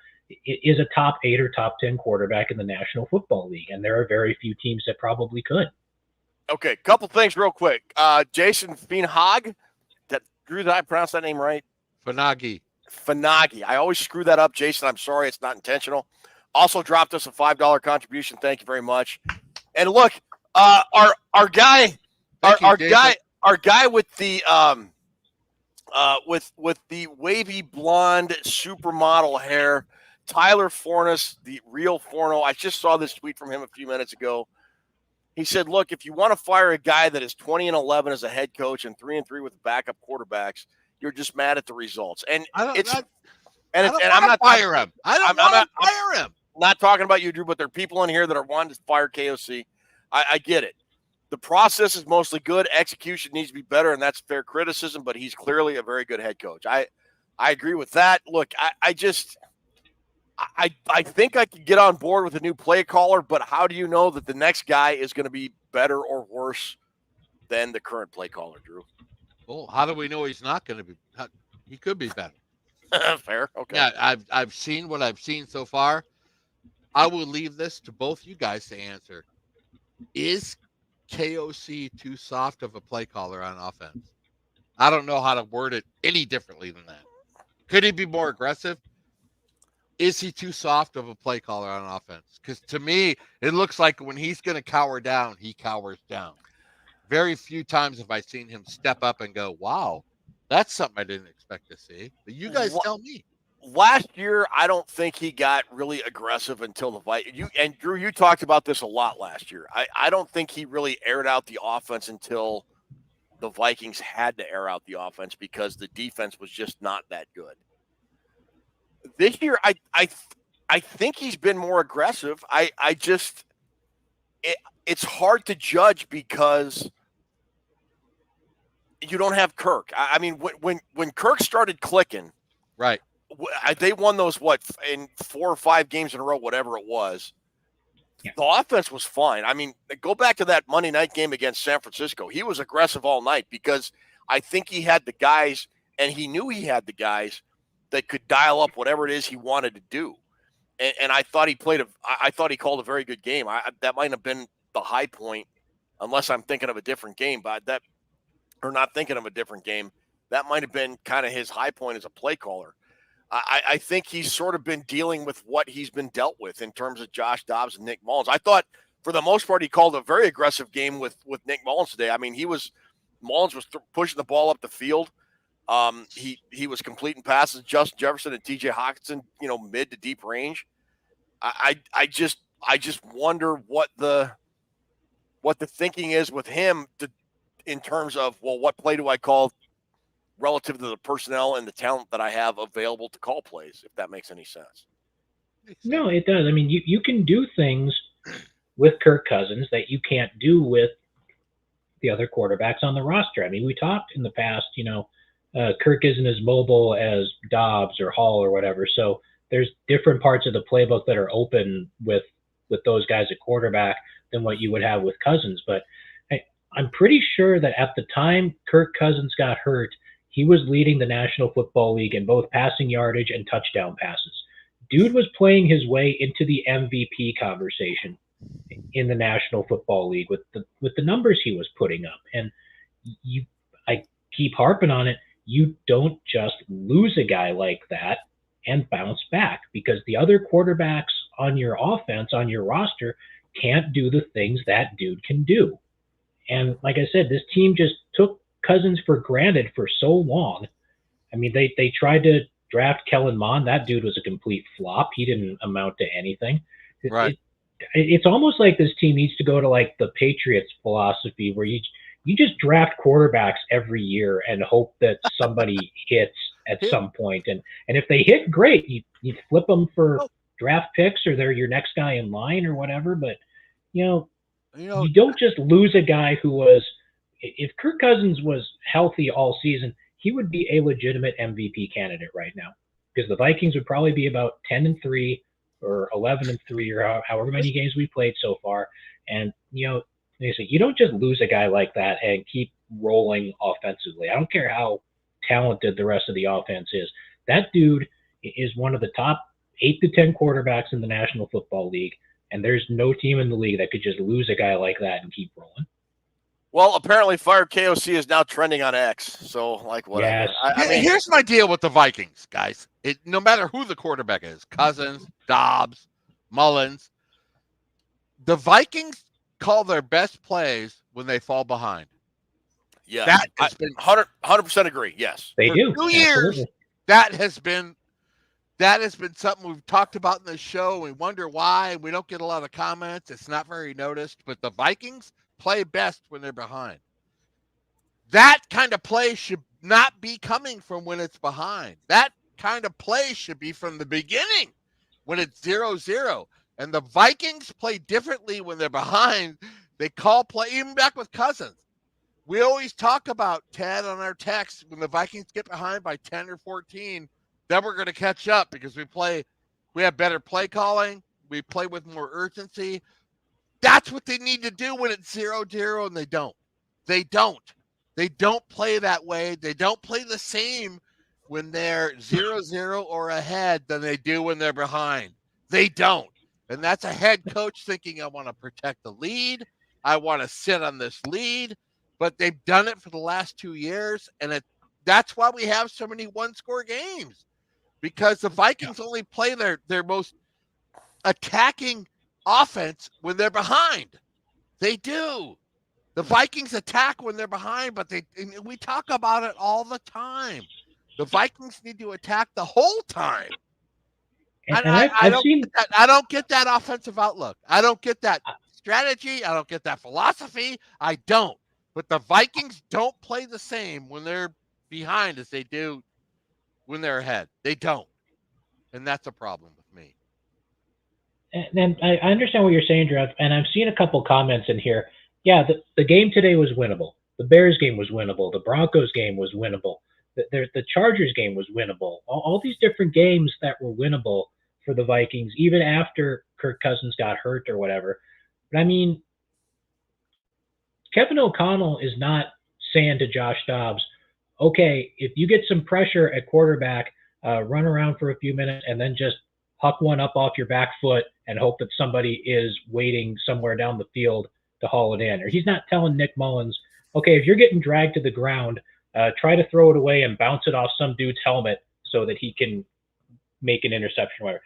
is a top 8 or top 10 quarterback in the National Football League, and there are very few teams that probably could.
Okay, couple things real quick. Jason Feenhag, Drew, did I pronounce that name right?
Fanagi.
I always screw that up, Jason. I'm sorry, it's not intentional. Also dropped us a $5 contribution. Thank you very much. And look, our guy, our guy with the with the wavy blonde supermodel hair, Tyler Fornes, the real Forno. I just saw this tweet from him a few minutes ago. He said, "Look, if you want to fire a guy that is 20-11 as a head coach and 3-3 with backup quarterbacks, you're just mad at the results." And I'm not
fire him. I'm not fire him.
Not talking about you, Drew, but there are people in here that are wanting to fire KOC. I get it. The process is mostly good. Execution needs to be better, and that's fair criticism. But he's clearly a very good head coach. I agree with that. Look, I think I could get on board with a new play caller, but how do you know that the next guy is going to be better or worse than the current play caller, Drew?
Well, how do we know he's not going to be? He could be better.
Fair. Okay.
Yeah, I've seen what I've seen so far. I will leave this to both you guys to answer. Is KOC too soft of a play caller on offense? I don't know how to word it any differently than that. Could he be more aggressive? Is he too soft of a play caller on offense? Because to me, it looks like when he's going to cower down, he cowers down. Very few times have I seen him step up and go, wow, that's something I didn't expect to see. But you guys tell me.
Last year, I don't think he got really aggressive until the Vikings. And Drew, you talked about this a lot last year. I don't think he really aired out the offense until the Vikings had to air out the offense because the defense was just not that good. This year, I think he's been more aggressive. It's hard to judge because you don't have Kirk. I mean, when Kirk started clicking,
right?
They won those in 4 or 5 games in a row, whatever it was. Yeah. The offense was fine. I mean, go back to that Monday night game against San Francisco. He was aggressive all night because I think he had the guys, and he knew he had the guys that could dial up whatever it is he wanted to do. And I thought he called a very good game. That might have been the high point, unless I'm thinking of a different game. But not thinking of a different game. That might have been kind of his high point as a play caller. I think he's sort of been dealing with what he's been dealt with in terms of Josh Dobbs and Nick Mullins. I thought, for the most part, he called a very aggressive game with Nick Mullins today. I mean, Mullins was pushing the ball up the field. He was completing passes, Justin Jefferson and TJ Hawkinson, mid to deep range. I just wonder what the thinking is with him in terms of, well, what play do I call relative to the personnel and the talent that I have available to call plays, if that makes any sense.
No, it does. I mean, you can do things with Kirk Cousins that you can't do with the other quarterbacks on the roster. I mean, we talked in the past, Kirk isn't as mobile as Dobbs or Hall or whatever. So there's different parts of the playbook that are open with those guys at quarterback than what you would have with Cousins. But I'm pretty sure that at the time Kirk Cousins got hurt, he was leading the National Football League in both passing yardage and touchdown passes. Dude was playing his way into the MVP conversation in the National Football League with the numbers he was putting up. And I keep harping on it. You don't just lose a guy like that and bounce back, because the other quarterbacks on your offense, on your roster, can't do the things that dude can do. And like I said, this team just took Cousins for granted for so long. I mean, they tried to draft Kellen Mond. That dude was a complete flop. He didn't amount to anything.
Right.
It's almost like this team needs to go to like the Patriots philosophy, where you just draft quarterbacks every year and hope that somebody hits at some point. And if they hit, great. You flip them for draft picks or they're your next guy in line or whatever. But you know,
You know,
you don't just lose a guy who was. If Kirk Cousins was healthy all season, he would be a legitimate MVP candidate right now because the Vikings would probably be about 10-3 or 11-3 or however many games we played so far. And you don't just lose a guy like that and keep rolling offensively. I don't care how talented the rest of the offense is. That dude is one of the top 8 to 10 quarterbacks in the National Football League, and there's no team in the league that could just lose a guy like that and keep rolling.
Well, apparently, Fire KOC is now trending on X. So, like, whatever.
Yes.
I mean,
here's my deal with the Vikings, guys. No matter who the quarterback is, Cousins, Dobbs, Mullins, the Vikings call their best plays when they fall behind.
yeah,
That has been
100% agree. Yes,
They
for
do.
2 years.
Absolutely.
That has been something we've talked about in the show. We wonder why. We don't get a lot of comments. It's not very noticed, but the Vikings play best when they're behind. That kind of play should not be coming from when it's behind. That kind of play should be from the beginning when it's 0-0. And the Vikings play differently when they're behind. They call play, even back with Cousins. We always talk about, Ted, on our text, when the Vikings get behind by 10 or 14, then we're going to catch up because we have better play calling. We play with more urgency. That's what they need to do when it's 0-0, and they don't. They don't play that way. They don't play the same when they're 0-0 or ahead than they do when they're behind. They don't. And that's a head coach thinking, I want to protect the lead. I want to sit on this lead. But they've done it for the last 2 years, and that's why we have so many one-score games, because the Vikings only play their most attacking offense when they're behind. They do. The Vikings attack when they're behind, but we talk about it all the time. The Vikings need to attack the whole time.
And
I don't get that offensive outlook. I don't get that strategy. I don't get that philosophy. I don't. But the Vikings don't play the same when they're behind as they do when they're ahead. They don't. And that's a problem with me.
And I understand what you're saying, Drew, and I've seen a couple comments in here. Yeah, the game today was winnable. The Bears game was winnable. The Broncos game was winnable. The Chargers game was winnable. All these different games that were winnable for the Vikings, even after Kirk Cousins got hurt or whatever. But I mean, Kevin O'Connell is not saying to Josh Dobbs, okay, if you get some pressure at quarterback, run around for a few minutes and then just huck one up off your back foot and hope that somebody is waiting somewhere down the field to haul it in. Or he's not telling Nick Mullins, okay, if you're getting dragged to the ground, try to throw it away and bounce it off some dude's helmet so that he can make an interception or whatever.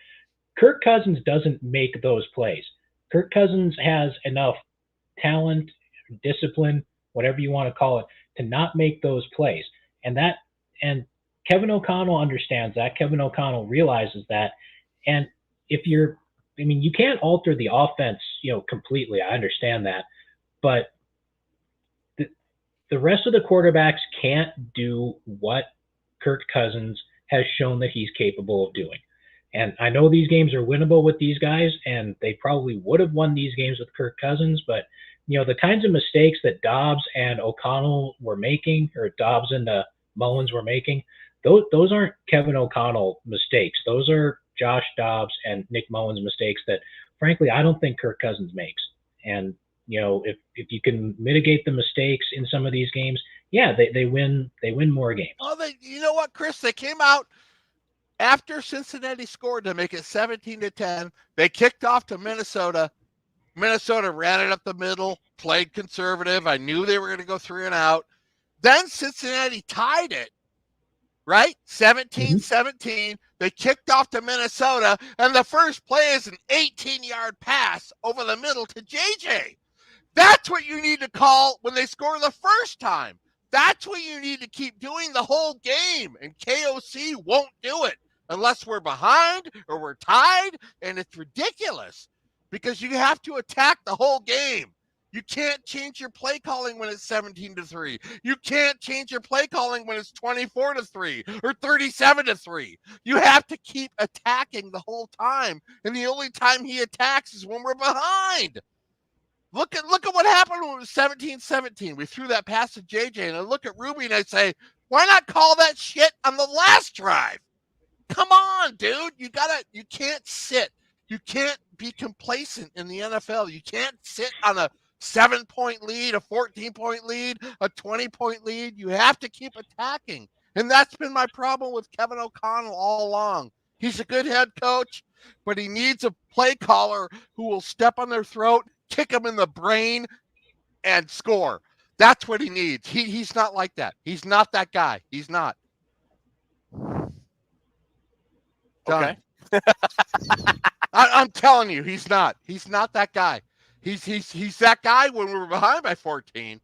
Kirk Cousins doesn't make those plays. Kirk Cousins has enough talent, discipline, whatever you want to call it, to not make those plays. And Kevin O'Connell understands that. Kevin O'Connell realizes that. And you can't alter the offense, completely. I understand that. But the rest of the quarterbacks can't do what Kirk Cousins has shown that he's capable of doing. And I know these games are winnable with these guys, and they probably would have won these games with Kirk Cousins, but the kinds of mistakes that Dobbs and O'Connell were making, or Dobbs and Mullins were making, those aren't Kevin O'Connell mistakes. Those are Josh Dobbs and Nick Mullins mistakes that, frankly, I don't think Kirk Cousins makes. And if you can mitigate the mistakes in some of these games, yeah, they win more games.
Oh, you know what, Chris? They came out after Cincinnati scored to make it 17-10. They kicked off to Minnesota. Minnesota ran it up the middle, played conservative. I knew they were going to go 3 and out. Then Cincinnati tied it, right? 17-17. They kicked off to Minnesota, and the first play is an 18-yard pass over the middle to JJ. That's what you need to call when they score the first time. That's what you need to keep doing the whole game, and KOC won't do it unless we're behind or we're tied, and it's ridiculous because you have to attack the whole game. You can't change your play calling when it's 17-3. You can't change your play calling when it's 24-3 or 37-3. You have to keep attacking the whole time, and the only time he attacks is when we're behind. Look at what happened when it was 17-17. We threw that pass to JJ, and I look at Ruby and I say, why not call that shit on the last drive? Come on, dude. You can't sit. You can't be complacent in the NFL. You can't sit on a 7-point lead, a 14-point lead, a 20-point lead. You have to keep attacking. And that's been my problem with Kevin O'Connell all along. He's a good head coach, but he needs a play caller who will step on their throat, kick him in the brain, and score. That's what he needs. He's not like that. He's not that guy. He's not. Done.
Okay.
I'm telling you, he's not. He's not that guy. He's that guy when we were behind by 14.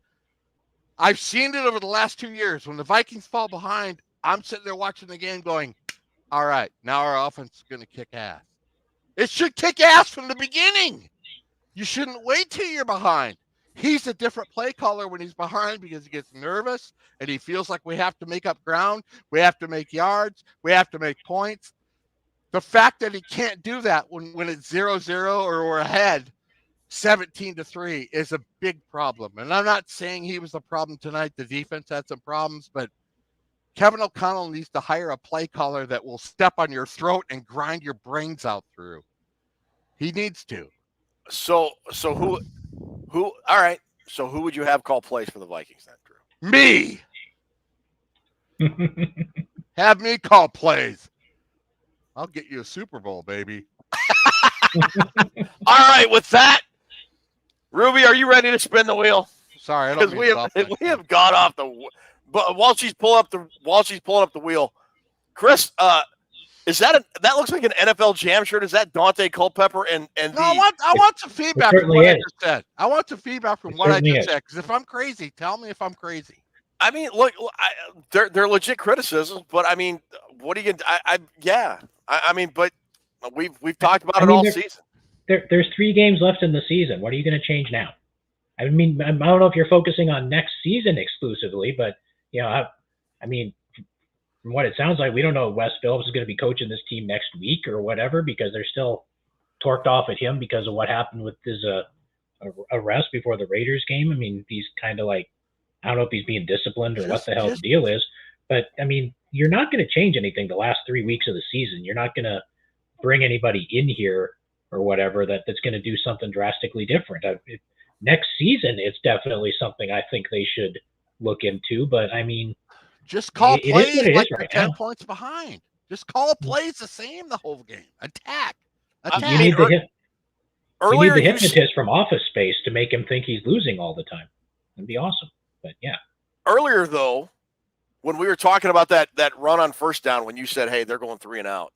I've seen it over the last 2 years. When the Vikings fall behind, I'm sitting there watching the game going, all right, now our offense is going to kick ass. It should kick ass from the beginning. You shouldn't wait till you're behind. He's a different play caller when he's behind because he gets nervous and he feels like we have to make up ground. We have to make yards. We have to make points. The fact that he can't do that when it's 0-0 or we're ahead 17-3 is a big problem. And I'm not saying he was the problem tonight. The defense had some problems, but Kevin O'Connell needs to hire a play caller that will step on your throat and grind your brains out through. He needs to.
So who all right. So who would you have call plays for the Vikings then, Drew?
Me. Have me call plays. I'll get you a Super Bowl, baby.
All right, with that, Ruby, are you ready to spin the wheel?
Sorry, I don't
Because we have got off the. But while she's pulling up the wheel, Chris, is that looks like an NFL Jam shirt? Is that Dante Culpepper and
no, I want some feedback from what I just said. I want some feedback from what I just said. Because if I'm crazy, tell me if I'm crazy.
I mean, look, they're legit criticisms, but I mean, what are you gonna? I mean, but we've talked about it all season.
There's 3 games left in the season. What are you going to change now? I mean, I don't know if you're focusing on next season exclusively, but I mean, from what it sounds like, we don't know if Wes Phillips is going to be coaching this team next week or whatever because they're still torqued off at him because of what happened with his arrest before the Raiders game. I mean, he's kind of like, I don't know if he's being disciplined or what the hell the deal is, but I mean, you're not going to change anything the last 3 weeks of the season. You're not going to bring anybody in here or whatever that's going to do something drastically different. Next season, it's definitely something I think they should look into, but I mean,
just call plays like
right
10
now.
points behind. Just call plays the same the whole game. Attack.
You need the hypnotist from Office Space to make him think he's losing all the time. It'd be awesome. But yeah.
Earlier though, when we were talking about that run on first down, when you said, "Hey, they're going 3 and out,"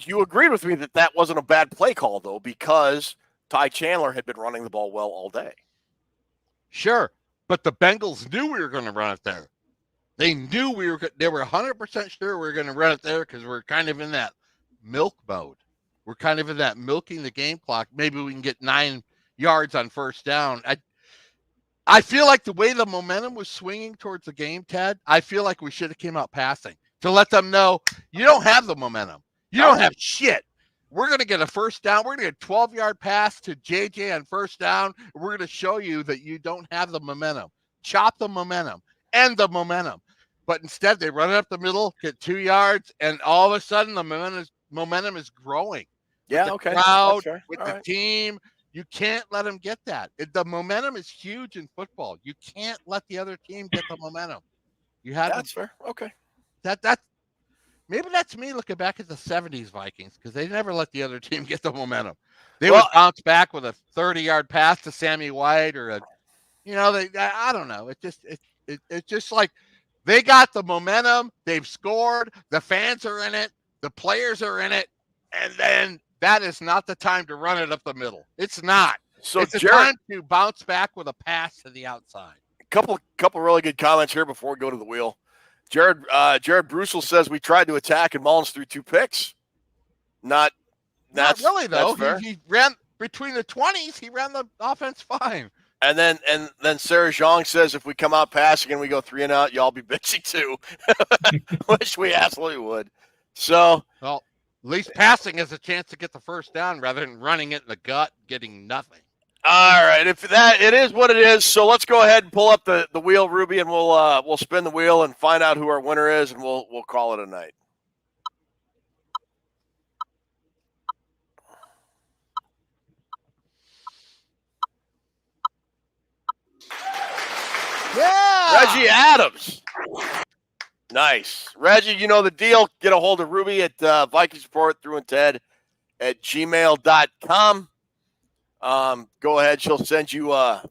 you agreed with me that wasn't a bad play call though, because Ty Chandler had been running the ball well all day.
Sure, but the Bengals knew we were going to run it there. They knew they were 100% sure we were going to run it there because we're kind of in that milk mode. We're kind of in that milking the game clock. Maybe we can get 9 yards on first down. I feel like the way the momentum was swinging towards the game, Ted, I feel like we should have came out passing to let them know you don't have the momentum. You don't have shit. We're going to get a first down. We're going to get a 12-yard pass to JJ on first down. We're going to show you that you don't have the momentum. Chop the momentum. End the momentum. But instead, they run it up the middle, get 2 yards, and all of a sudden, the momentum is growing.
Yeah,
with
okay.
the crowd,
with
the team. You can't let them get that. The momentum is huge in football. You can't let the other team get the momentum. You have
That's fair. Okay.
Maybe that's me looking back at the 70s Vikings because they never let the other team get the momentum. They would bounce back with a 30-yard pass to Sammy White or I don't know. It's just like they got the momentum. They've scored. The fans are in it. The players are in it. And then that is not the time to run it up the middle. It's not. So it's a time to bounce back with a pass to the outside.
Couple really good comments here before we go to the wheel. Jared Brussel says we tried to attack and Mullins threw 2 picks. Not
really though. He ran between the 20s, he ran the offense fine.
And then Sarah Zhang says if we come out passing and we go 3 and out, y'all be bitching too, which we absolutely would. So,
well, at least passing has a chance to get the first down rather than running it in the gut, getting nothing.
All right, if that it is what it is. So let's go ahead and pull up the wheel, Ruby, and we'll spin the wheel and find out who our winner is, and we'll call it a night.
Yeah,
Reggie Adams. Nice. Reggie, you know the deal. Get a hold of Ruby at Vikings Report through and Ted at gmail.com. Go ahead. She'll send you a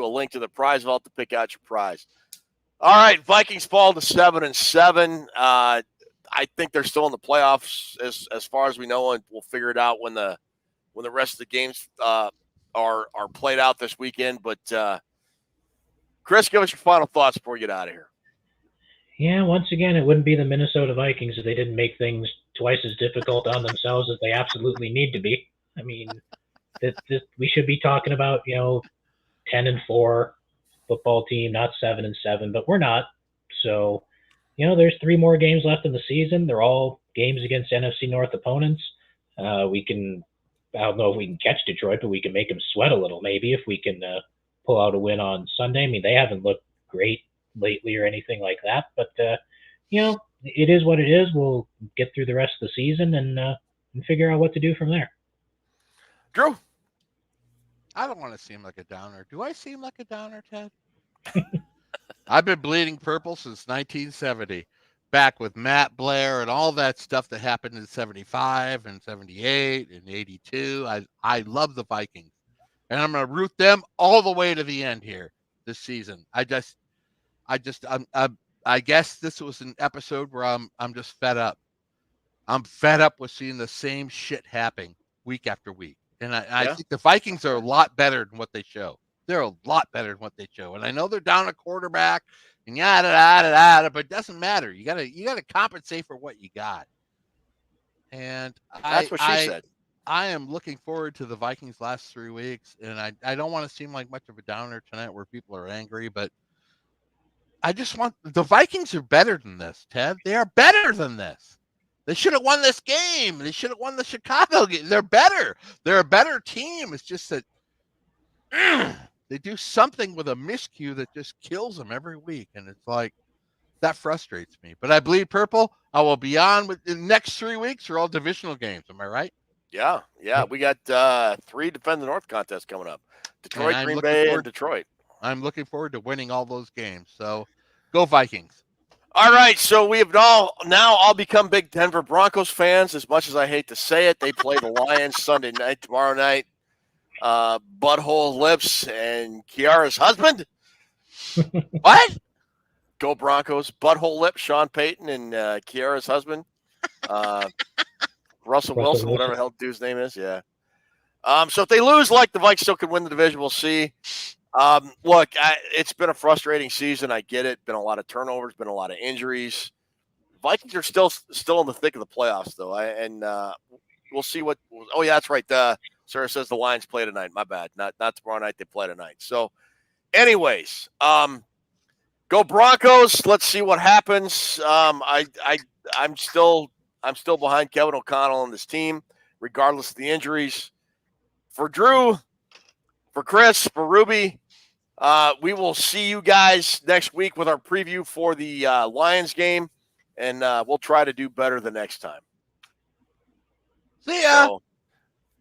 link to the prize vault to pick out your prize. All right. Vikings fall to 7-7. I think they're still in the playoffs as far as we know, and we'll figure it out when the rest of the games are played out this weekend. But Chris, give us your final thoughts before we get out of here.
Yeah, once again, it wouldn't be the Minnesota Vikings if they didn't make things twice as difficult on themselves as they absolutely need to be. I mean, we should be talking about 10-4 football team, not 7-7, but we're not. So, there's 3 more games left in the season. They're all games against NFC North opponents. I don't know if we can catch Detroit, but we can make them sweat a little maybe if we can pull out a win on Sunday. I mean, they haven't looked great lately or anything like that, but it is what it is. We'll get through the rest of the season and figure out what to do from there.
Drew?
I don't want to seem like a downer. Do I seem like a downer, Ted? I've been bleeding purple since 1970, back with Matt Blair and all that stuff that happened in 75 and 78 and 82. I love the Vikings, and I'm going to root them all the way to the end here this season. I guess this was an episode where I'm just fed up. I'm fed up with seeing the same shit happening week after week. And I think the Vikings are a lot better than what they show. They're a lot better than what they show. And I know they're down a quarterback and yada yada yada, but it doesn't matter. You gotta compensate for what you got. And
that's what she said.
I am looking forward to the Vikings last 3 weeks, and I don't want to seem like much of a downer tonight where people are angry, but I just want the Vikings are better than this, Ted. They are better than this. They should have won this game. They should have won the Chicago game. They're better. They're a better team. It's just that they do something with a miscue that just kills them every week. And it's like, that frustrates me. But I bleed purple. I will be on with the next 3 weeks are all divisional games. Am I right?
Yeah. We got 3 Defend the North contests coming up. Detroit, Green Bay, and Detroit.
I'm looking forward to winning all those games. So go Vikings.
All right, so we have now all become big Denver Broncos fans. As much as I hate to say it, they play the Lions Sunday night, tomorrow night. Butthole Lips and Kiara's husband.
What?
Go Broncos. Butthole Lips, Sean Payton, and Kiara's husband. Russell Wilson, whatever the hell dude's name is. Yeah. So if they lose, like the Vikings still could win the division. We'll see. Look, it's been a frustrating season. I get it. Been a lot of turnovers, been a lot of injuries. Vikings are still in the thick of the playoffs, though. We'll see what. Oh yeah, that's right. Sarah says the Lions play tonight. My bad. Not tomorrow night. They play tonight. So, anyways, go Broncos. Let's see what happens. I'm still behind Kevin O'Connell and this team, regardless of the injuries. For Drew, for Chris, for Ruby. We will see you guys next week with our preview for the Lions game, and we'll try to do better the next time.
See ya.
So,